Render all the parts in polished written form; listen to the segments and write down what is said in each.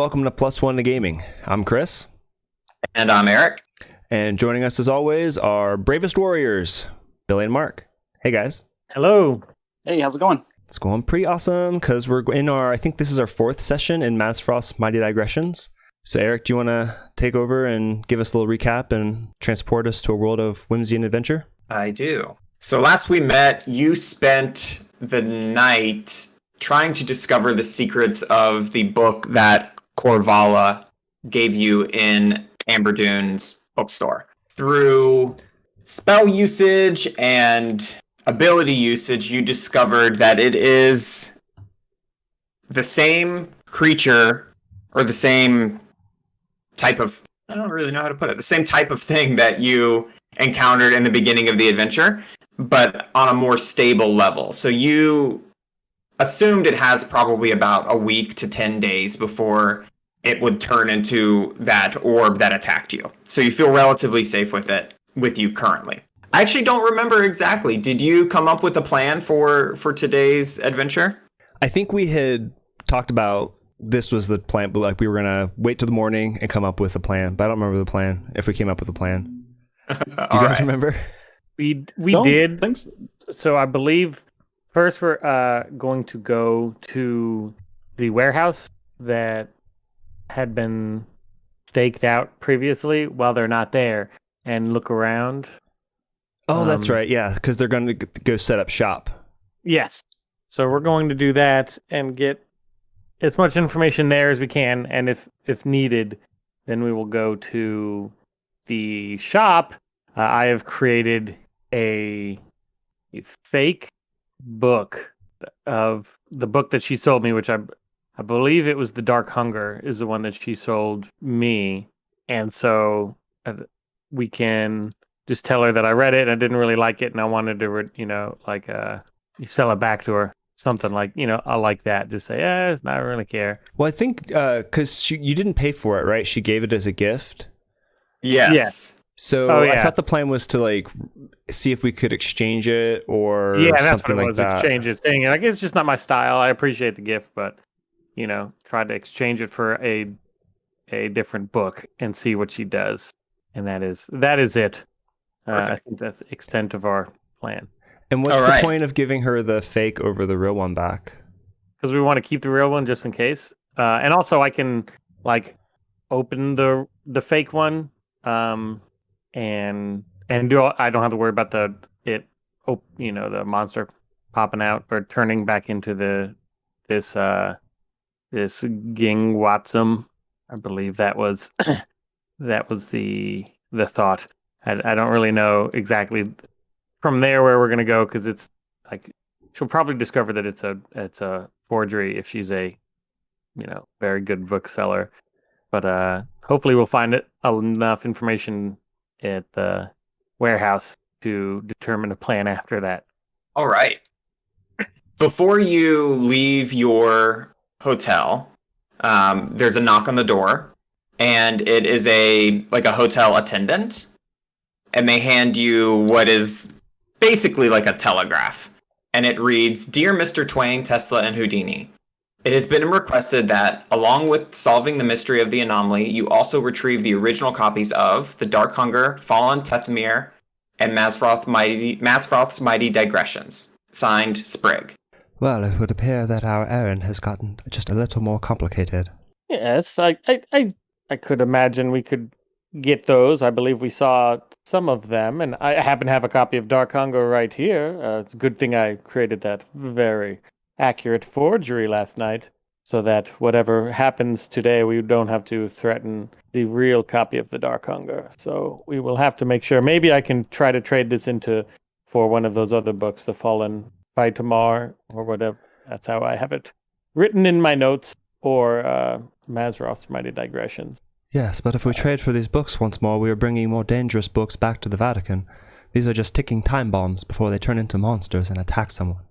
welcome to Plus One to Gaming. I'm Chris. And I'm Eric. And joining us as always are Bravest Warriors, Billy and Mark. Hey guys. Hello. Hey, how's it going? It's going pretty awesome because we're in I think this is our fourth session in Mazfroth's Mighty Digressions. So Eric, do you want to take over and give us a little recap and transport us to a world of whimsy and adventure? I do. So last we met, you spent the night trying to discover the secrets of the book that Corvala gave you in Amberdune's bookstore. Through spell usage and ability usage, you discovered that it is the same creature or the same type of, I don't really know how to put it, the same type of thing that you encountered in the beginning of the adventure, but on a more stable level. So you assumed it has probably about a week to 10 days before it would turn into that orb that attacked you. So you feel relatively safe with it, with you currently. I actually don't remember exactly. Did you come up with a plan for today's adventure? I think we had talked about this was the plan, but like we were going to wait till the morning and come up with a plan. But I don't remember the plan, if we came up with a plan. Do you guys remember? We did. So I believe first we're going to go to the warehouse that had been staked out previously while they're not there and look around. Oh, that's right. Yeah, because they're going to go set up shop. Yes. So we're going to do that and get as much information there as we can. And if needed, then we will go to the shop. I have created a fake book of the book that she sold me, which I believe it was The Dark Hunger is the one that she sold me. And so we can just tell her that I read it and I didn't really like it and I wanted to, you sell it back to her. Something like, I like that. Just say, it's not, I really care. Well, I think because you didn't pay for it, right? She gave it as a gift. Yes. So I thought the plan was to see if we could exchange it or something like that. Exchange it thing. And I guess it's just not my style. I appreciate the gift, but try to exchange it for a different book and see what she does. And that is it. I think that's the extent of our plan. And what's the point of giving her the fake over the real one back? Because we want to keep the real one just in case. And also I can open the fake one. And I don't have to worry about the monster popping out or turning back into this Ging Watsum. I believe that was the thought. I don't really know exactly from there where we're gonna go because it's she'll probably discover that it's a forgery if she's a very good bookseller. But hopefully we'll find enough information at the warehouse to determine a plan after that. All right. Before you leave your hotel, there's a knock on the door, and it is a hotel attendant, and they hand you what is basically like a telegraph, and it reads, "Dear Mr. Twain, Tesla, and Houdini, it has been requested that, along with solving the mystery of the anomaly, you also retrieve the original copies of The Dark Hunger, Fallen Tethmir, and Mazfroth's Mighty Digressions. Signed, Sprig." Well, it would appear that our errand has gotten just a little more complicated. Yes, I could imagine we could get those. I believe we saw some of them, and I happen to have a copy of Dark Hunger right here. It's a good thing I created that very accurate forgery last night, so that whatever happens today, we don't have to threaten the real copy of the Dark Hunger. So we will have to make sure. Maybe I can try to trade this for one of those other books, The Fallen by Tamar, or whatever. That's how I have it written in my notes, or Mazfroth's Mighty Digressions. Yes, but if we trade for these books once more, we are bringing more dangerous books back to the Vatican. These are just ticking time bombs before they turn into monsters and attack someone.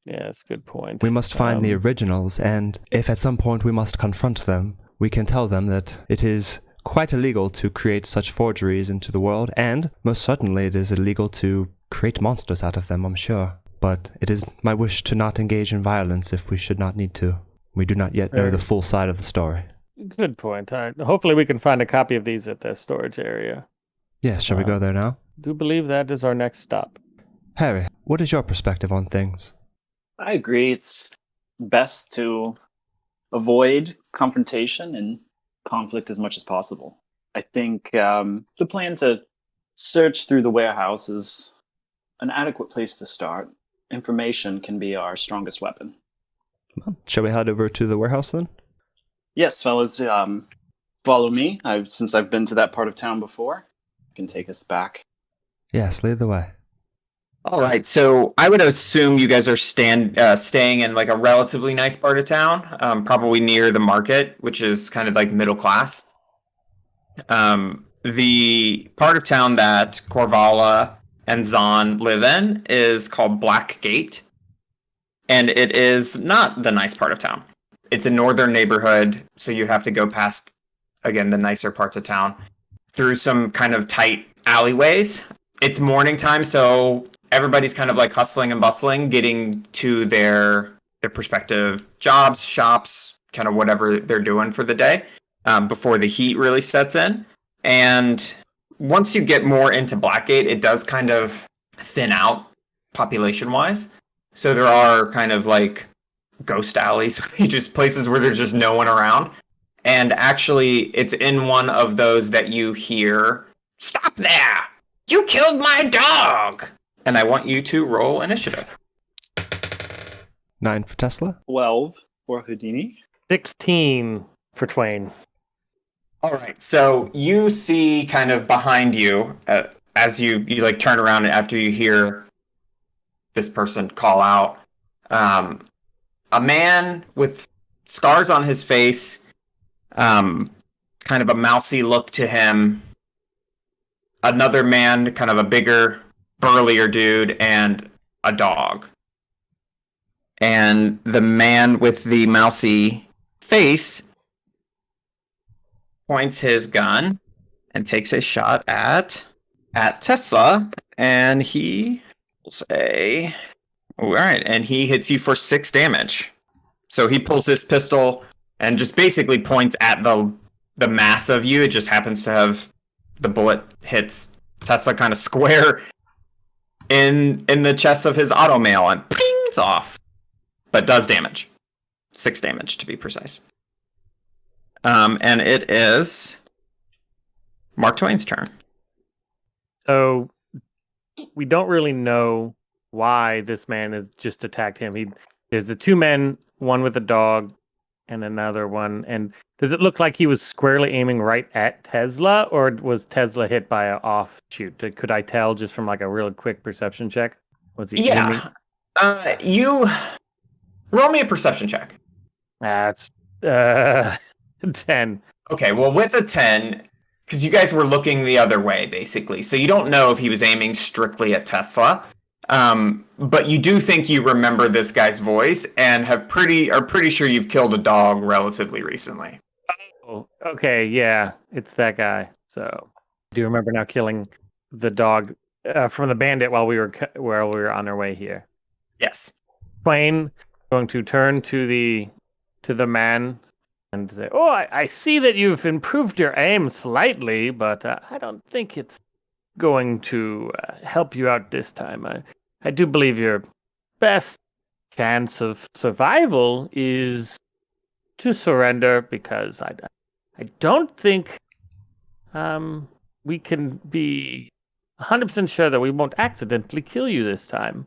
Yeah, that's a good point. We must find the originals, and if at some point we must confront them, we can tell them that it is quite illegal to create such forgeries into the world, and most certainly it is illegal to create monsters out of them, I'm sure. But it is my wish to not engage in violence if we should not need to. We do not yet know the full side of the story. Good point. Hopefully we can find a copy of these at the storage area. Yeah, shall we go there now? Do believe that is our next stop. Harry, what is your perspective on things? I agree. It's best to avoid confrontation and conflict as much as possible. I think the plan to search through the warehouse is an adequate place to start. Information can be our strongest weapon. Well, shall we head over to the warehouse then? Yes, fellas, follow me. Since I've been to that part of town before, I can take us back. Yes, lead the way. All right, so I would assume you guys are staying in like a relatively nice part of town, probably near the market, which is kind of like middle class. The part of town that Corvala and Zahn live in is called Black Gate, and it is not the nice part of town. It's a northern neighborhood, so you have to go past, again, the nicer parts of town, through some kind of tight alleyways. It's morning time, so everybody's kind of like hustling and bustling, getting to their prospective jobs, shops, kind of whatever they're doing for the day, before the heat really sets in. And once you get more into Blackgate, it does kind of thin out population-wise. So there are kind of like ghost alleys, just places where there's just no one around. And actually, it's in one of those that you hear, "Stop there! You killed my dog!" And I want you to roll initiative. 9 for Tesla. 12 for Houdini. 16 for Twain. All right, so you see kind of behind you, as you like turn around after you hear this person call out, a man with scars on his face, kind of a mousy look to him, another man, kind of a bigger, burlier dude, and a dog. And the man with the mousy face points his gun and takes a shot at Tesla, and he will say, all right, and he hits you for 6 damage. So he pulls his pistol and just basically points at the mass of you. It just happens to have the bullet hits Tesla kind of square in the chest of his automail and pings off, but does damage. 6 damage to be precise. And it is Mark Twain's turn. So we don't really know why this man has just attacked him. There's the 2 men, one with a dog and another one. And does it look like he was squarely aiming right at Tesla, or was Tesla hit by an offshoot? Could I tell just from like a real quick perception check? Was he aiming? You roll me a perception check. That's 10. Okay, well, with a 10, because you guys were looking the other way, basically. So you don't know if he was aiming strictly at Tesla. But you do think you remember this guy's voice and are pretty sure you've killed a dog relatively recently. Oh, okay, yeah, it's that guy. So I do remember now killing the dog from the bandit while we were on our way here. Yes. Twain going to turn to the man and say, "Oh, I see that you've improved your aim slightly, but I don't think it's going to help you out this time. I do believe your best chance of survival is to surrender, because I don't think we can be 100% sure that we won't accidentally kill you this time."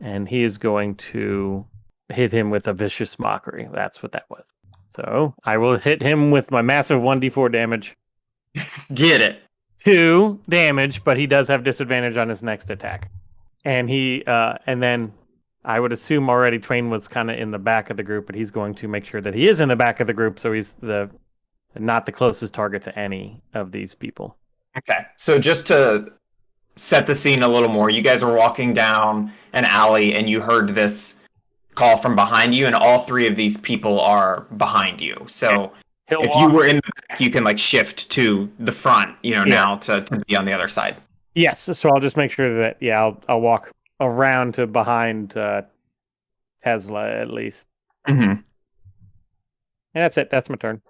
And he is going to hit him with a vicious mockery. That's what that was. So I will hit him with my massive 1d4 damage. Get it. 2 damage, but he does have disadvantage on his next attack. And and then I would assume already Twain was kind of in the back of the group, but he's going to make sure that he is in the back of the group, so he's not the closest target to any of these people. Okay, so just to set the scene a little more, you guys were walking down an alley and you heard this call from behind you, and all 3 of these people are behind you. So if you were in the back, you can like shift to the front, now to be on the other side. Yes, so I'll just make sure that, I'll walk around to behind Tesla at least. Mm-hmm. And that's it. That's my turn.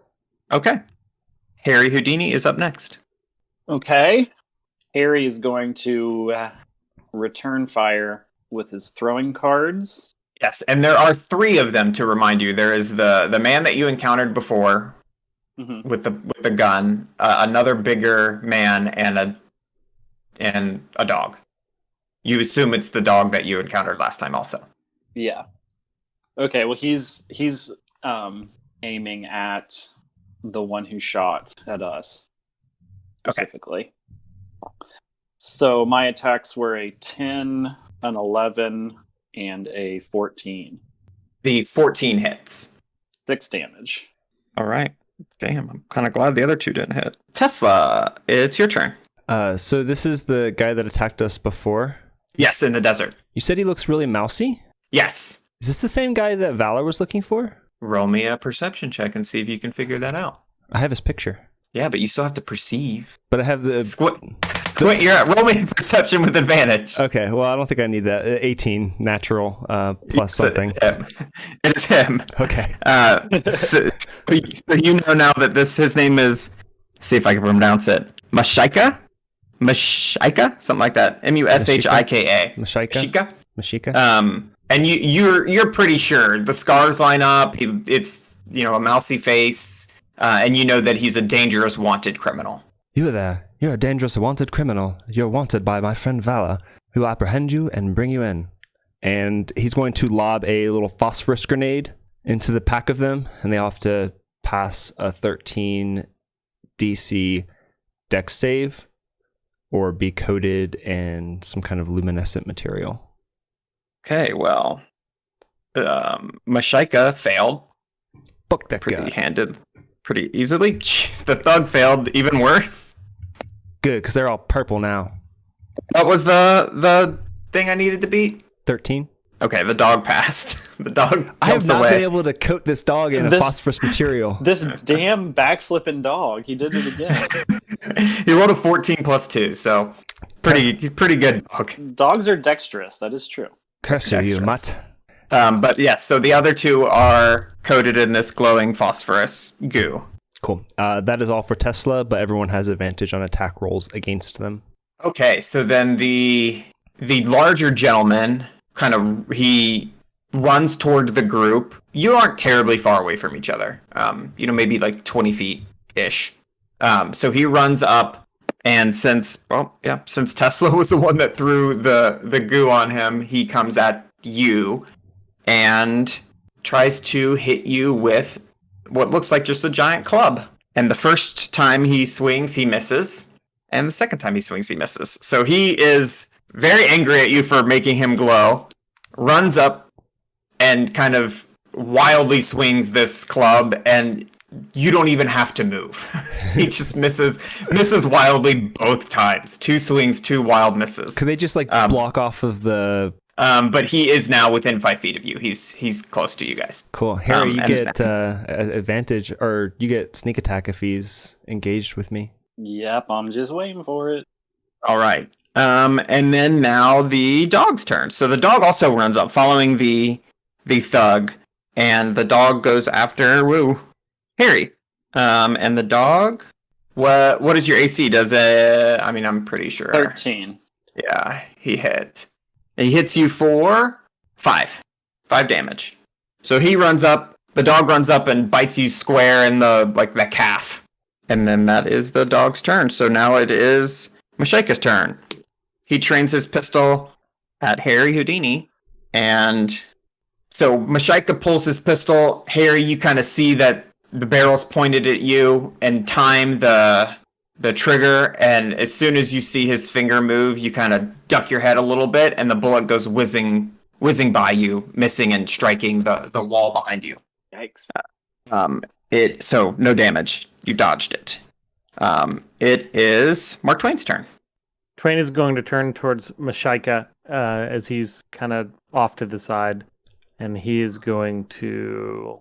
Okay. Harry Houdini is up next. Okay. Harry is going to return fire with his throwing cards. Yes, and there are 3 of them to remind you. There is the man that you encountered before with the gun, another bigger man, and a dog. You assume it's the dog that you encountered last time, also. Yeah. Okay. Well, he's aiming at the one who shot at us specifically. Okay. So my attacks were a 10, an 11, and a 14. The 14 hits. 6 damage. All right. Damn, I'm kind of glad the other 2 didn't hit. Tesla, it's your turn. So this is the guy that attacked us before? Yes, in the desert. You said he looks really mousy? Yes. Is this the same guy that Valor was looking for? Roll me a perception check and see if you can figure that out. I have his picture. Yeah, but you still have to perceive. But I have the... Squint, you're at roll me perception with advantage. Okay, well, I don't think I need that. 18 natural plus something. It's him. Okay. So you know now that his name is, see if I can pronounce it, Mashika? Something like that. Mushika? Mashika? And you're pretty sure the scars line up. It's a mousy face, and you know that he's a dangerous wanted criminal. You there. You're a dangerous wanted criminal. You're wanted by my friend Valor, who will apprehend you and bring you in. And he's going to lob a little phosphorus grenade into the pack of them, and they all have to pass a 13 DC dex save or be coated in some kind of luminescent material. Okay, well, Mashika failed. Fuck that guy. Pretty easily. The thug failed even worse. Good, because they're all purple now. What was the thing I needed to beat? 13. Okay, the dog passed. The dog jumps away. I have not been able to coat this dog in a phosphorus material. This damn backflipping dog. He did it again. He rolled a 14 plus 2, so he's pretty good dog. Dogs are dexterous. That is true. Curse you, mutt. But yes, so the other 2 are coated in this glowing phosphorus goo. Cool. That is all for Tesla, but everyone has advantage on attack rolls against them. Okay, so then the larger gentleman he runs toward the group. You aren't terribly far away from each other. Maybe like 20 feet ish. So he runs up, and since Tesla was the one that threw the goo on him, he comes at you and tries to hit you with what looks like just a giant club. And the first time he swings, he misses. And the second time he swings, he misses. So he is very angry at you for making him glow, runs up and kind of wildly swings this club, and you don't even have to move. He just misses wildly both times. 2 swings, 2 wild misses. Could they just block off of the... But he is now within 5 feet of you. He's close to you guys. Cool. Harry, you get advantage, or you get sneak attack if he's engaged with me. Yep, I'm just waiting for it. All right. And then now the dog's turn. So the dog also runs up, following the thug, and the dog goes after Harry. And the dog, what is your AC? Does it? I mean, I'm pretty sure. 13. Yeah, he hit. He hits you for 5 damage. So he runs up. The dog runs up and bites you square in the calf. And then that is the dog's turn. So now it is Mashika's turn. He trains his pistol at Harry Houdini. And so Mashika pulls his pistol. Harry, you kind of see that the barrel's pointed at you, and time the trigger. And as soon as you see his finger move, you kind of duck your head a little bit, and the bullet goes whizzing by you, missing and striking the wall behind you. Yikes. So no damage. You dodged it. It is Mark Twain's turn. Twain is going to turn towards Mashika as he's kind of off to the side, and he is going to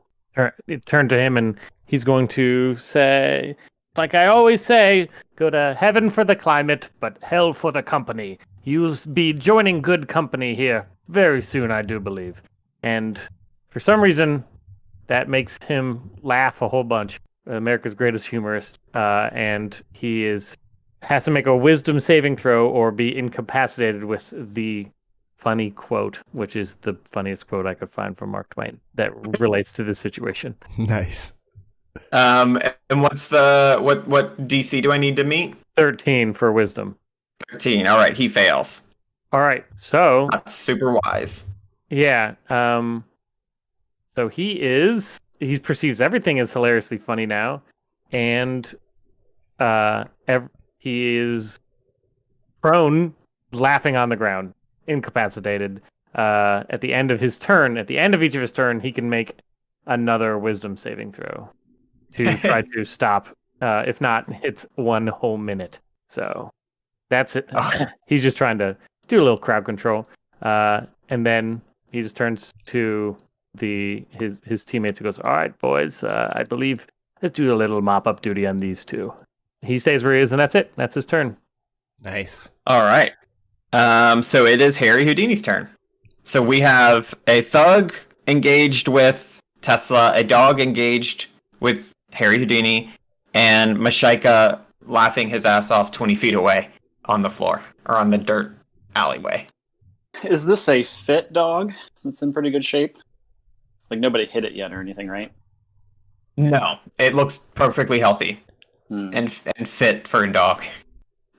turn to him, and he's going to say, like I always say, go to heaven for the climate, but hell for the company. You'll be joining good company here very soon, I do believe. And for some reason, that makes him laugh a whole bunch. America's greatest humorist, and he has to make a wisdom saving throw or be incapacitated with the funny quote, which is the funniest quote I could find from Mark Twain that relates to this situation. Nice. And what's what DC do I need to meet? 13 for wisdom. 13. All right, he fails. All right, so That's super wise. yeah, so he perceives everything as hilariously funny now, and he is prone, laughing on the ground, incapacitated. At the end of each of his turn, he can make another wisdom saving throw to try to stop. If not, it's 1 whole minute. So that's it. He's just trying to do a little crowd control, and then he just turns to his teammates and goes, "All right, boys, I believe let's do a little mop up duty on these two." He stays where he is, and that's it. That's his turn. Nice. All right. So it is Harry Houdini's turn. So we have a thug engaged with Tesla, a dog engaged with Harry Houdini, and Mashaika laughing his ass off 20 feet away on the floor or on the dirt alleyway. Is this a fit dog that's in pretty good shape? Like nobody hit it yet or anything, right? No, it looks perfectly healthy and fit for a dog.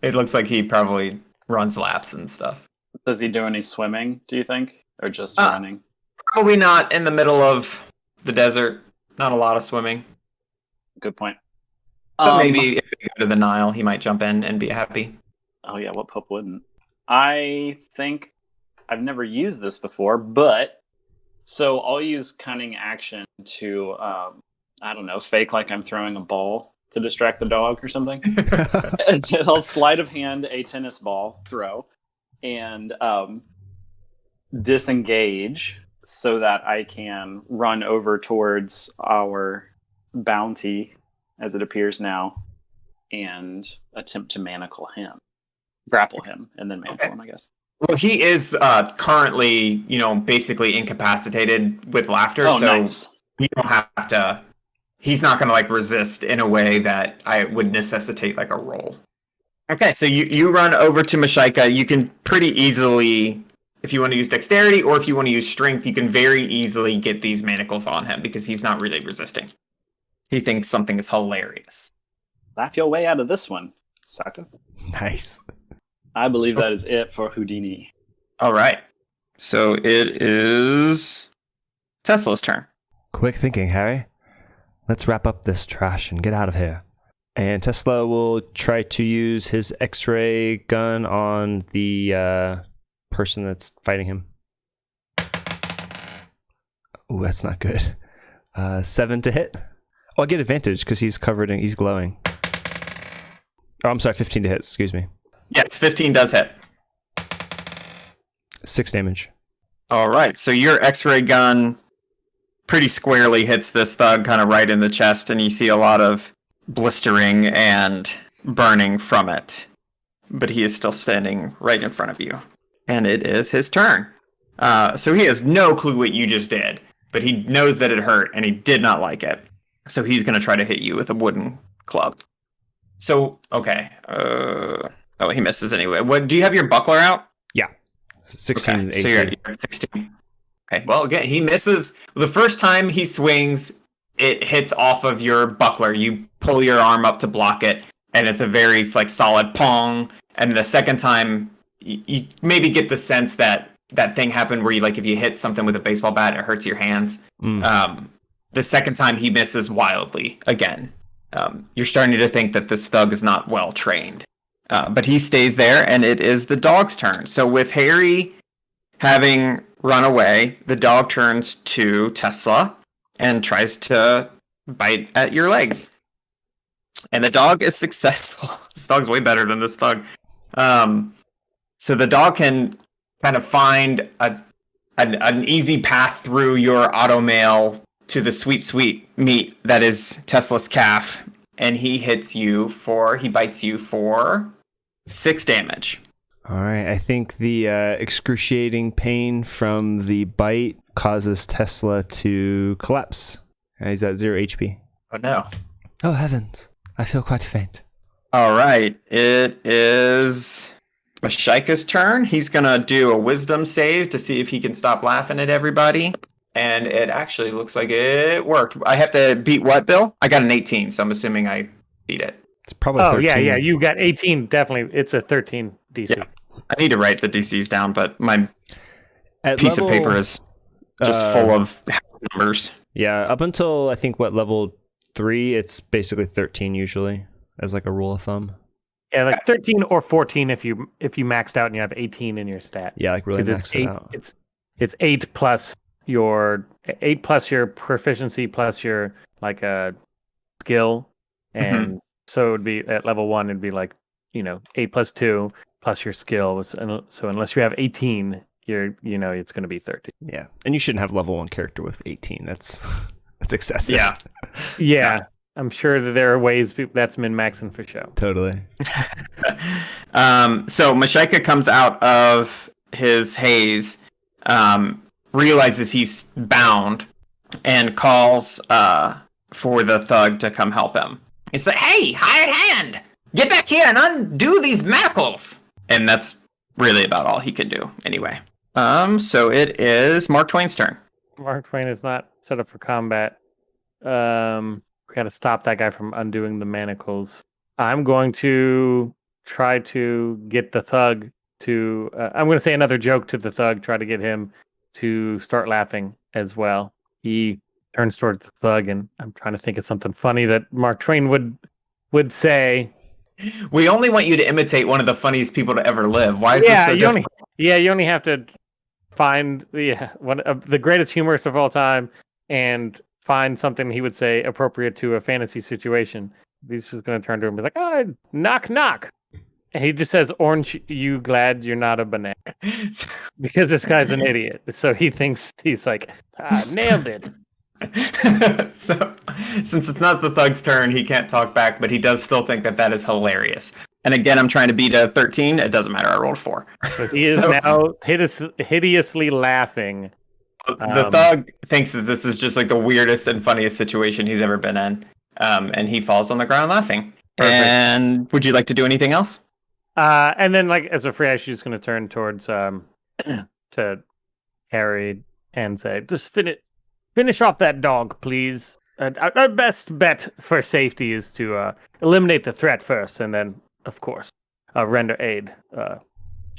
It looks like he probably runs laps and stuff. Does he do any swimming, do you think? Or just running? Probably not in the middle of the desert. Not a lot of swimming. Good point. But maybe if they go to the Nile, he might jump in and be happy. Oh yeah, what pup wouldn't? I think I've never used this before, but so I'll use cunning action to, I don't know, fake like I'm throwing a ball to distract the dog or something. And I'll sleight of hand a tennis ball throw and disengage so that I can run over towards our bounty as it appears now and attempt to grapple him, and then manacle him, I guess. Well, he is currently, basically incapacitated with laughter, so nice. You don't have to. He's not going to resist in a way that I would necessitate a roll. Okay, so you run over to Mashaika. You can pretty easily, if you want to use dexterity or if you want to use strength, you can very easily get these manacles on him because he's not really resisting. He thinks something is hilarious. Laugh your way out of this one, sucker. Nice. I believe that is it for Houdini. All right. So it is Tesla's turn. Quick thinking, Harry. Let's wrap up this trash and get out of here. And Tesla will try to use his X-ray gun on the person that's fighting him. Ooh, that's not good. 7 to hit. Oh, I get advantage because he's covered and he's glowing. Oh, I'm sorry, 15 to hit, excuse me. Yes, 15 does hit. 6 damage. All right, so your X-ray gun pretty squarely hits this thug kind of right in the chest, and you see a lot of blistering and burning from it. But he is still standing right in front of you. And it is his turn. So he has no clue what you just did, but he knows that it hurt, and he did not like it. So he's going to try to hit you with a wooden club. So, okay. Oh, he misses anyway. Do you have your buckler out? Yeah. 16 is AC. So you're at 16. Okay, well, again, he misses. The first time he swings, it hits off of your buckler. You pull your arm up to block it, and it's a very solid pong. And the second time, you maybe get the sense that thing happened where you if you hit something with a baseball bat, it hurts your hands. The second time he misses wildly again. You're starting to think that this thug is not well trained. But he stays there, and it is the dog's turn. So with Harry having run away, the dog turns to Tesla and tries to bite at your legs. And the dog is successful. This dog's way better than this thug. So the dog can kind of find an easy path through your automail to the sweet meat that is Tesla's calf. And he bites you for 6 damage. All right, I think the excruciating pain from the bite causes Tesla to collapse. He's at 0 HP. Oh no. Oh heavens, I feel quite faint. All right, it is Mashaika's turn. He's gonna do a wisdom save to see if he can stop laughing at everybody. And it actually looks like it worked. I have to beat what, Bill? I got an 18, so I'm assuming I beat it. It's probably Oh 13. yeah, you got 18. Definitely, it's a 13 DC. Yeah. I need to write the DCs down, but my At piece level, of paper is just full of numbers. Yeah, up until I think level 3, it's basically 13 usually, as like a rule of thumb. Yeah, like 13 or 14 if you maxed out and you have 18 in your stat. Yeah, like really 'Cause max it out. It's 8 plus your proficiency plus your like a skill, and so it would be at level 1. It'd be like 8 plus 2 plus your skill. So unless you have 18, it's going to be 13. Yeah, and you shouldn't have level 1 character with 18. That's excessive. Yeah. Yeah, I'm sure that there are ways that's min-maxing for show. Totally. So Mashaika comes out of his haze, realizes he's bound, and calls for the thug to come help him. He's like, "Hey, hired hand, get back here and undo these manacles." And that's really about all he can do, anyway. So it is Mark Twain's turn. Mark Twain is not set up for combat. We got to stop that guy from undoing the manacles. I'm going to try to get the thug to. I'm going to say another joke to the thug. Try to get him to start laughing as well. He turns towards the thug, and I'm trying to think of something funny that Mark Twain would say. We only want you to imitate one of the funniest people to ever live. Why is this so difficult? You only have to find one of the greatest humorists of all time and find something he would say appropriate to a fantasy situation. He's just going to turn to him and be like, "Oh, knock, knock." And he just says, "Orange, you glad you're not a banana?" Because this guy's an idiot. So he thinks he's like, nailed it. So, since it's not the thug's turn, he can't talk back, but he does still think that is hilarious. And again, I'm trying to beat a 13. It doesn't matter. I rolled 4. So he is now hideously laughing. The thug thinks that this is just like the weirdest and funniest situation he's ever been in. And he falls on the ground laughing. Perfect. And would you like to do anything else? And then, like, as a free action, she's going to turn towards to Harry and say, "Just finish off that dog, please. Our best bet for safety is to eliminate the threat first, and then, of course, render aid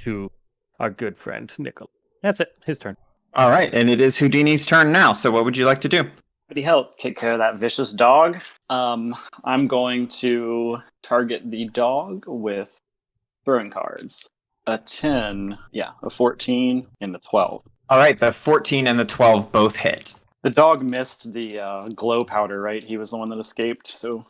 to our good friend Nickel." That's it. His turn. All right, and it is Houdini's turn now. So, what would you like to do? Pretty help take care of that vicious dog. I'm going to target the dog with throwing cards. A 10, a 14, and a 12. All right, the 14 and the 12 both hit. The dog missed the glow powder, right? He was the one that escaped, so...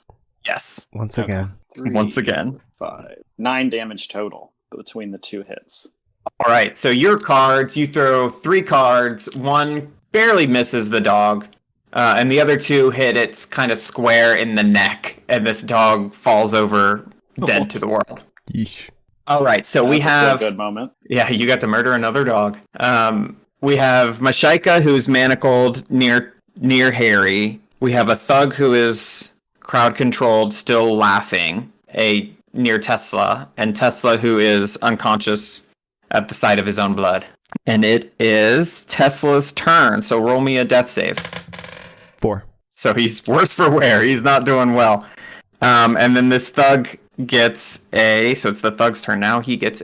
Yes. Once again. 3, Once again. 5. 9 damage total between the 2 hits. All right, so your cards, you throw 3 cards. One barely misses the dog, and the other 2 hit its kind of square in the neck, and this dog falls over dead to the world. Yeesh. All right, so we have... a good moment. Yeah, you got to murder another dog. We have Mashaika, who's manacled near Harry. We have a thug who is crowd-controlled, still laughing, near Tesla, and Tesla, who is unconscious at the sight of his own blood. And it is Tesla's turn, so roll me a death save. 4. So he's worse for wear. He's not doing well. And then this thug gets so it's the thug's turn now. He gets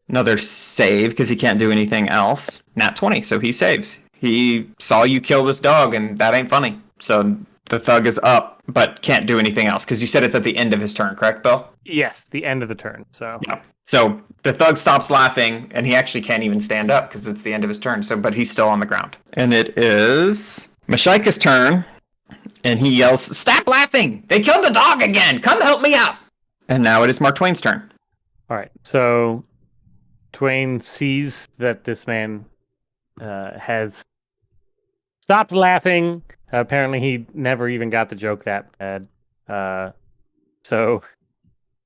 another save because he can't do anything else. Nat 20, so he saves. He saw you kill this dog, and that ain't funny. So the thug is up, but can't do anything else because you said it's at the end of his turn, correct, Bill? Yes, the end of the turn. So yeah. So the thug stops laughing, and he actually can't even stand up because it's the end of his turn. But he's still on the ground. And it is Mashaika's turn, and he yells, "Stop laughing! They killed the dog again! Come help me out!" And now it is Mark Twain's turn. All right. So Twain sees that this man has stopped laughing. Apparently, he never even got the joke that bad. So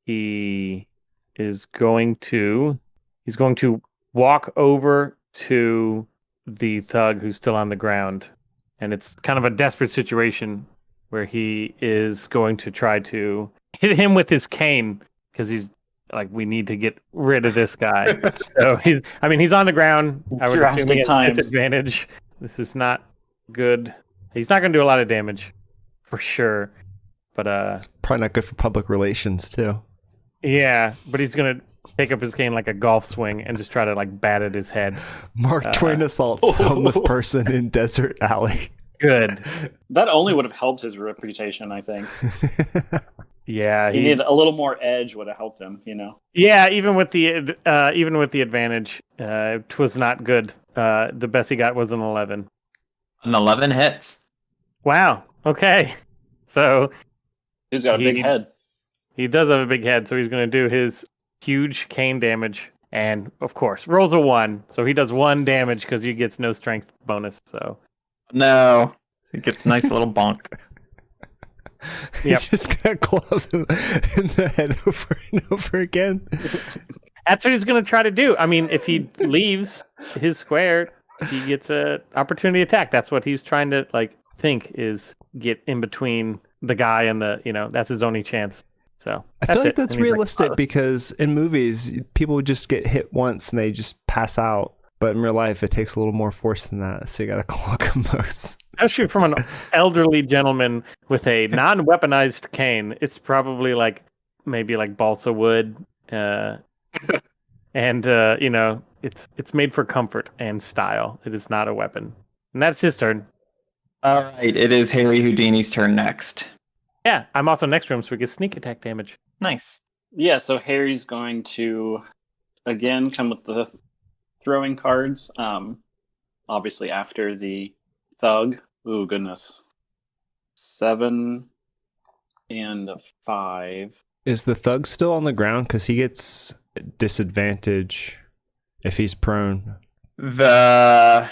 he's going to walk over to the thug who's still on the ground, and it's kind of a desperate situation where he is going to try to hit him with his cane because he's like, we need to get rid of this guy. So he's on the ground. I would assume he has disadvantage. This is not good. He's not going to do a lot of damage, for sure. But it's probably not good for public relations too. Yeah, but he's going to take up his cane like a golf swing and just try to like bat at his head. Mark Twain assaults homeless person in desert alley. Good. That only would have helped his reputation, I think. Yeah, he needed a little more edge. Would have helped him, Yeah, even with the advantage, it was not good. The best he got was an 11. An 11 hits. Wow. Okay. So he's got a big head. He does have a big head, so he's going to do his huge cane damage, and of course rolls a 1, so he does 1 damage because he gets no strength bonus. So no, he gets a nice little bonk. Yep. He's just gonna club him in the head over and over again. That's what he's gonna try to do. I mean, if he leaves his square, he gets an opportunity attack. That's what he's trying to think is get in between the guy and the that's his only chance. So I feel like that's realistic because in movies people just get hit once and they just pass out. But in real life, it takes a little more force than that, so you gotta clock them most. Especially from an elderly gentleman with a non-weaponized cane, it's probably maybe balsa wood, and it's made for comfort and style. It is not a weapon, and that's his turn. All right, it is Harry Houdini's turn next. Yeah, I'm also next to him, so we get sneak attack damage. Nice. Yeah, so Harry's going to again come with the throwing cards, obviously after the thug. Ooh, goodness. 7 and a 5. Is the thug still on the ground? Because he gets disadvantage if he's prone. The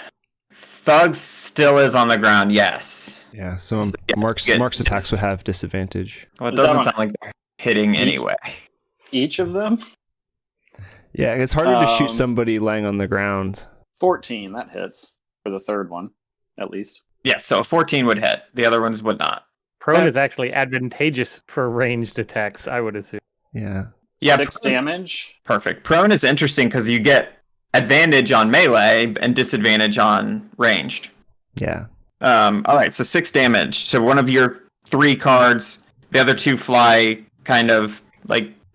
thug still is on the ground, yes. Yeah, so Mark's attacks would have disadvantage. Well, it doesn't sound like they're hitting anyway. Each of them? Yeah, it's harder to shoot somebody laying on the ground. 14, that hits for the third one, at least. Yeah, so a 14 would hit. The other ones would not. Prone is actually advantageous for ranged attacks, I would assume. Yeah. 6 damage. Perfect. Prone is interesting because you get advantage on melee and disadvantage on ranged. Yeah. All right, so 6 damage. So one of your 3 cards, the other 2 fly kind of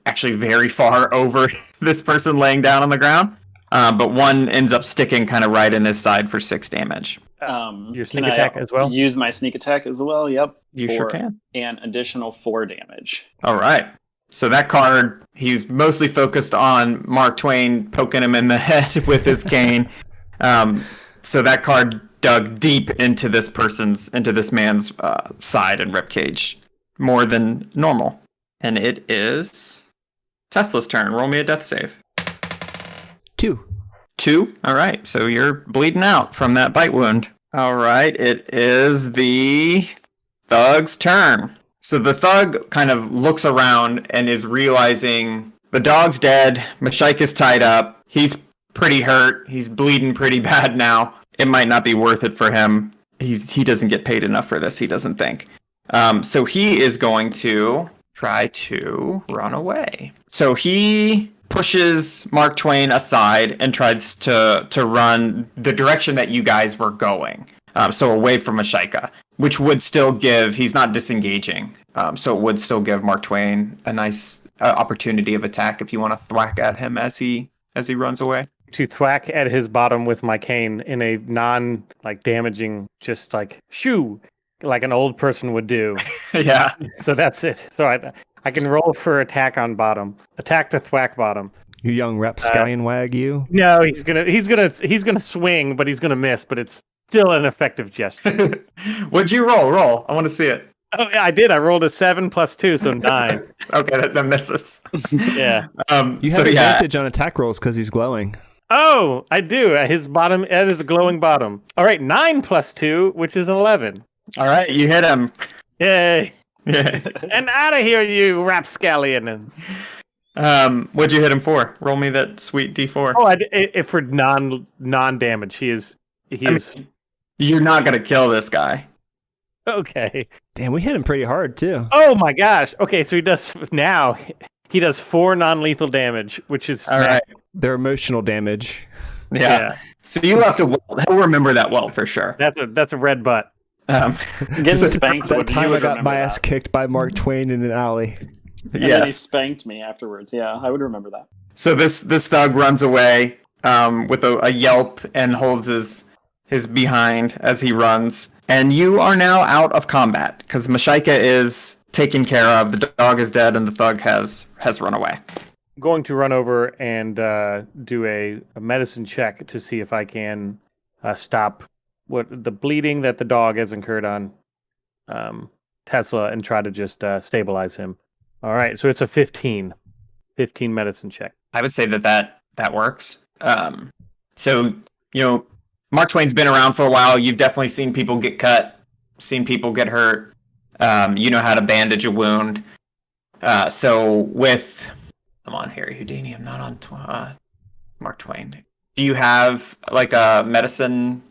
actually very far over this person laying down on the ground. But one ends up sticking kind of right in his side for 6 damage. Your sneak attack as well? Use my sneak attack as well, yep. You sure can. An additional 4 damage. All right. So that card, he's mostly focused on Mark Twain poking him in the head with his cane. So that card dug deep into this man's side and ribcage, more than normal. And it is Tesla's turn. Roll me a death save. 2. 2? All right. So you're bleeding out from that bite wound. All right. It is the thug's turn. So the thug kind of looks around and is realizing the dog's dead. Mashaik is tied up. He's pretty hurt. He's bleeding pretty bad now. It might not be worth it for him. He doesn't get paid enough for this, he doesn't think. So he is going to try to run away. So he pushes Mark Twain aside and tries to run the direction that you guys were going. So away from Mashaika, which would still give, he's not disengaging. So it would still give Mark Twain a nice opportunity of attack if you want to thwack at him as he runs away. To thwack at his bottom with my cane in a damaging, just shoo, like an old person would do. Yeah. So that's it. So I can roll for attack on bottom. Attack to thwack bottom. You young rapscallion wag, you? No, he's gonna swing, but he's gonna miss. But it's still an effective gesture. What'd you roll? Roll. I want to see it. Oh, yeah, I did. I rolled a 7 + 2, so 9. Okay, that misses. Yeah. You have advantage on attack rolls because he's glowing. Oh, I do. His bottom, that is a glowing bottom. All right, 9 + 2, which is 11. All right, you hit him. Yay. And out of here, you rapscallion. What'd you hit him for? Roll me that sweet D4. Oh, for non damage. He is. You're not gonna kill this guy. Okay. Damn, we hit him pretty hard too. Oh my gosh. Okay, so he does 4 non-lethal damage, which is All right. Their emotional damage. Yeah. So you left a welt. He'll remember that welt for sure. That's a red butt. Getting So spanked. that time you I would got remember my that. ass kicked by Mark Twain in an alley. And then he spanked me afterwards. Yeah, I would remember that. So this thug runs away with a yelp and holds his behind as he runs. And you are now out of combat because Mashaika is taken care of. The dog is dead and the thug has run away. I'm going to run over and do a medicine check to see if I can stop the bleeding that the dog has incurred on Tesla and try to just stabilize him. All right, so it's a 15 medicine check. I would say that works. So, Mark Twain's been around for a while. You've definitely seen people get cut, seen people get hurt. You know how to bandage a wound. I'm on Harry Houdini. I'm not on Mark Twain. Do you have like a medicine?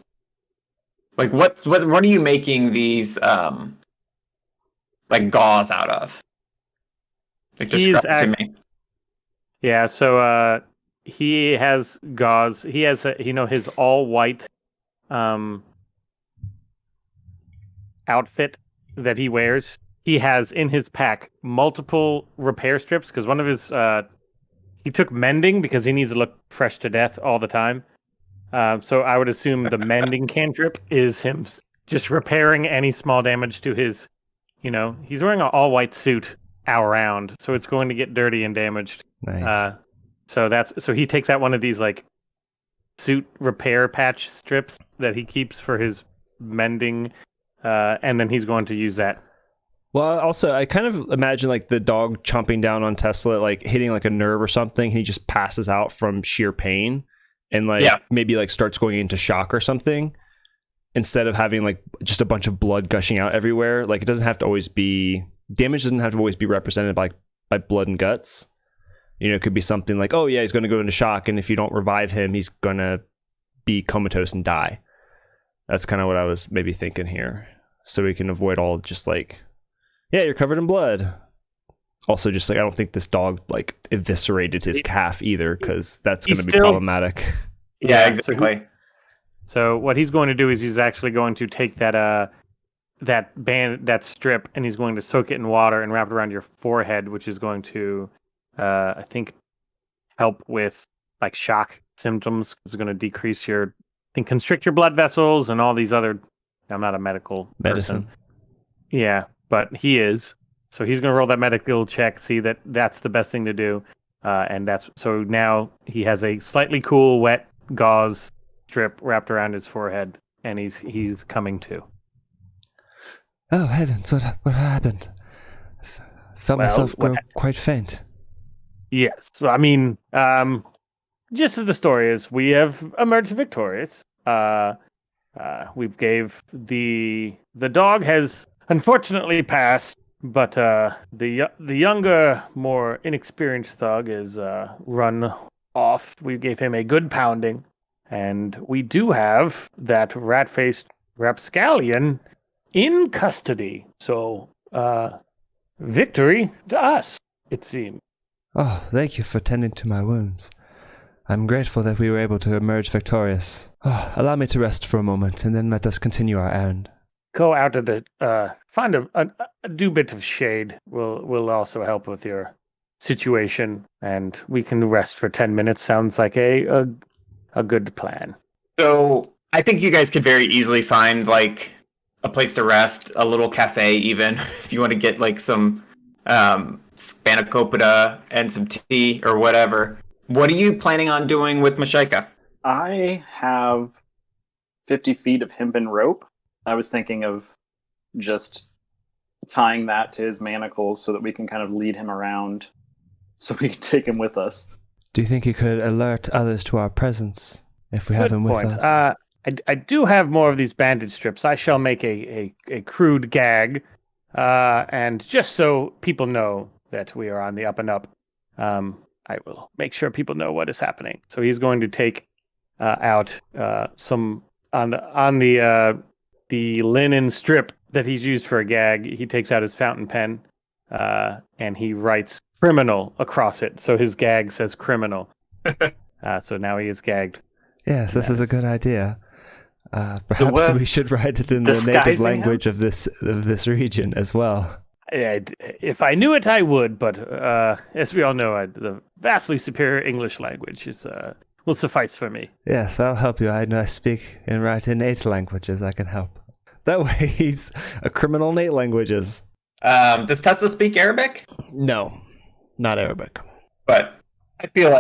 Like what are you making these like gauze out of? Like describe it to me. Yeah, so he has gauze. He has his all white outfit that he wears. He has in his pack multiple repair strips because one of his he took mending because he needs to look fresh to death all the time. So I would assume the mending cantrip is him just repairing any small damage to his, he's wearing an all white suit hour round, so it's going to get dirty and damaged. Nice. So he takes out one of these like suit repair patch strips that he keeps for his mending, and then he's going to use that. Well, also, I kind of imagine like the dog chomping down on Tesla, like hitting like a nerve or something. And he just passes out from sheer pain and maybe like starts going into shock or something instead of having like just a bunch of blood gushing out everywhere. Like damage doesn't have to always be represented by blood and guts. It could be something like, oh yeah, he's going to go into shock. And if you don't revive him, he's going to be comatose and die. That's kind of what I was maybe thinking here. So we can avoid all just like, yeah, you're covered in blood. Also, just like, I don't think this dog like eviscerated his calf either, because that's going to be problematic. Yeah, exactly. So what he's going to do is he's actually going to take that strip, and he's going to soak it in water and wrap it around your forehead, which is going to, I think, help with like shock symptoms. It's going to decrease constrict your blood vessels and all these other. I'm not a medical medicine. Person. Yeah. But he is. So he's going to roll that medical check, see that that's the best thing to do. So now he has a slightly cool, wet gauze strip wrapped around his forehead, and he's coming to. Oh, heavens, what happened? Felt myself grow quite faint. Yes. So, I mean, gist of the story is we have emerged victorious. We gave the dog has unfortunately passed, but the younger, more inexperienced thug is run off. We gave him a good pounding, and we do have that rat-faced rapscallion in custody. So, victory to us, it seems. Oh, thank you for tending to my wounds. I'm grateful that we were able to emerge victorious. Oh, allow me to rest for a moment, and then let us continue our errand. Go out to the find a due bit of shade. Will also help with your situation, and we can rest for 10 minutes. Sounds like a good plan. So I think you guys could very easily find like a place to rest, a little cafe, even if you want to get like some spanakopita and some tea or whatever. What are you planning on doing with Mashaika? I have 50 feet of hempen rope. I was thinking of just tying that to his manacles so that we can kind of lead him around so we can take him with us. Do you think you could alert others to our presence if we have him with us? I do have more of these bandage strips. I shall make a crude gag, and just so people know that we are on the up and up, I will make sure people know what is happening. So he's going to take out some on the linen strip that he's used for a gag, he takes out his fountain pen and he writes criminal across it. So his gag says criminal. So now he is gagged. Yes, this is a good idea. Perhaps worth we should write it in the native disguising language of this region as well. If I knew it, I would. But as we all know, the vastly superior English language will suffice for me. Yes, I'll help you. I speak and write in 8 languages. I can help. That way he's a criminal in 8 languages. Does Tesla speak Arabic? No, not Arabic. But I feel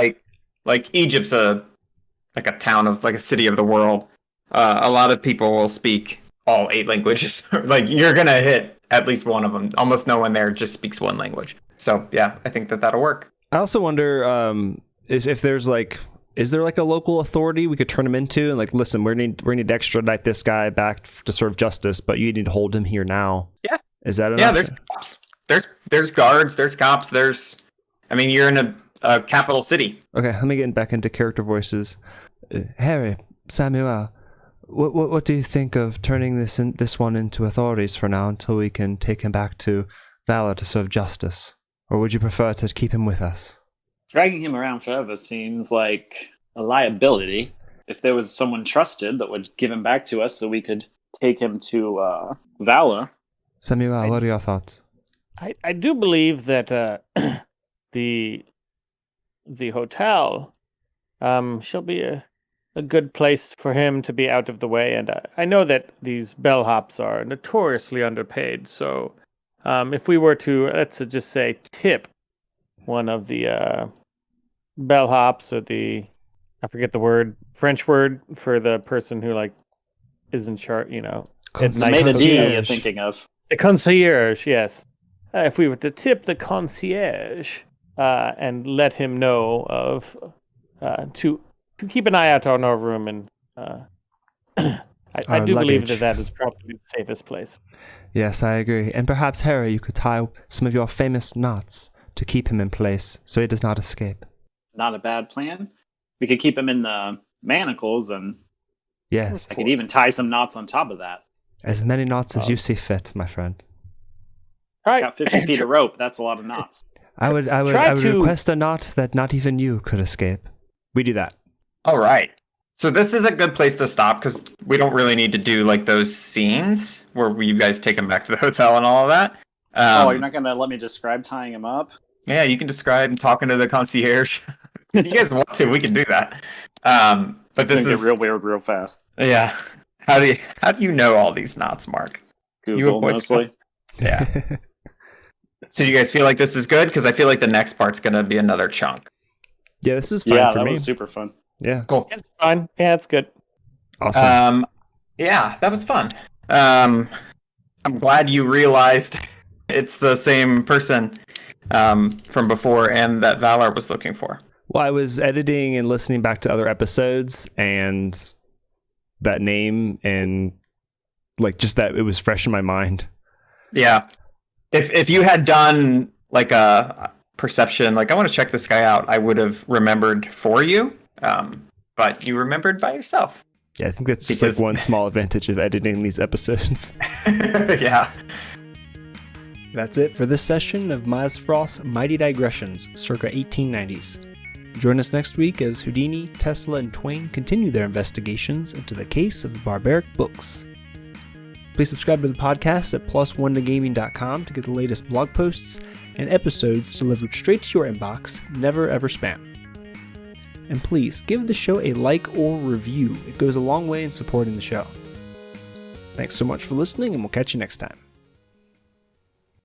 like Egypt's a town of a city of the world. A lot of people will speak all 8 languages. Like you're gonna hit at least one of them. Almost no one there just speaks one language. So yeah, I think that'll work. I also wonder if there's is there a local authority we could turn him into and listen, we need to extradite this guy back to serve justice, but you need to hold him here now. Yeah. Is that an option? There's cops. There's guards. There's cops. You're in a capital city. Okay, let me get back into character voices. Harry, Samuel, what do you think of turning this one into authorities for now until we can take him back to Valor to serve justice? Or would you prefer to keep him with us? Dragging him around forever seems like a liability. If there was someone trusted that would give him back to us so we could take him to Valor. Samuel, what are your thoughts? I do believe that the hotel shall be a good place for him to be out of the way. And I know that these bellhops are notoriously underpaid. So if we were to, let's just say, tip one of the bellhops or I forget the French word for the person who is in charge, Concierge you're thinking of. The concierge, yes. If we were to tip the concierge and let him know of to keep an eye out on our room, and I do believe that is probably the safest place. Yes, I agree. And perhaps, Harry, you could tie some of your famous knots to keep him in place so he does not escape. Not a bad plan. We could keep him in the manacles, and yes, I could even tie some knots on top of that. As many knots as you see fit, my friend. All right. Got 50 feet of rope. That's a lot of knots. I would request a knot that not even you could escape. We do that. All right. So this is a good place to stop because we don't really need to do those scenes where you guys take him back to the hotel and all of that. You're not going to let me describe tying him up? Yeah, you can describe talking to the concierge. You guys want to? We can do that. But this is get real weird real fast. Yeah. How do you know all these knots, Mark? Google mostly. Yeah. So do you guys feel like this is good? Because I feel like the next part's going to be another chunk. Yeah, this is fine for me. Yeah, that was super fun. Yeah. Cool. It's fine. Yeah, it's good. Awesome. Yeah, that was fun. I'm glad you realized it's the same person from before and that Valor was looking for. Well, I was editing and listening back to other episodes and that name and just that it was fresh in my mind. Yeah. If you had done a perception, I want to check this guy out, I would have remembered for you. But you remembered by yourself. Yeah, I think that's just one small advantage of editing these episodes. Yeah. That's it for this session of Mazfroth's Mighty Digressions, circa 1890s. Join us next week as Houdini, Tesla, and Twain continue their investigations into the case of the barbaric books. Please subscribe to the podcast at +1togaming.com to get the latest blog posts and episodes delivered straight to your inbox, never ever spam. And please give the show a like or review. It goes a long way in supporting the show. Thanks so much for listening, and we'll catch you next time.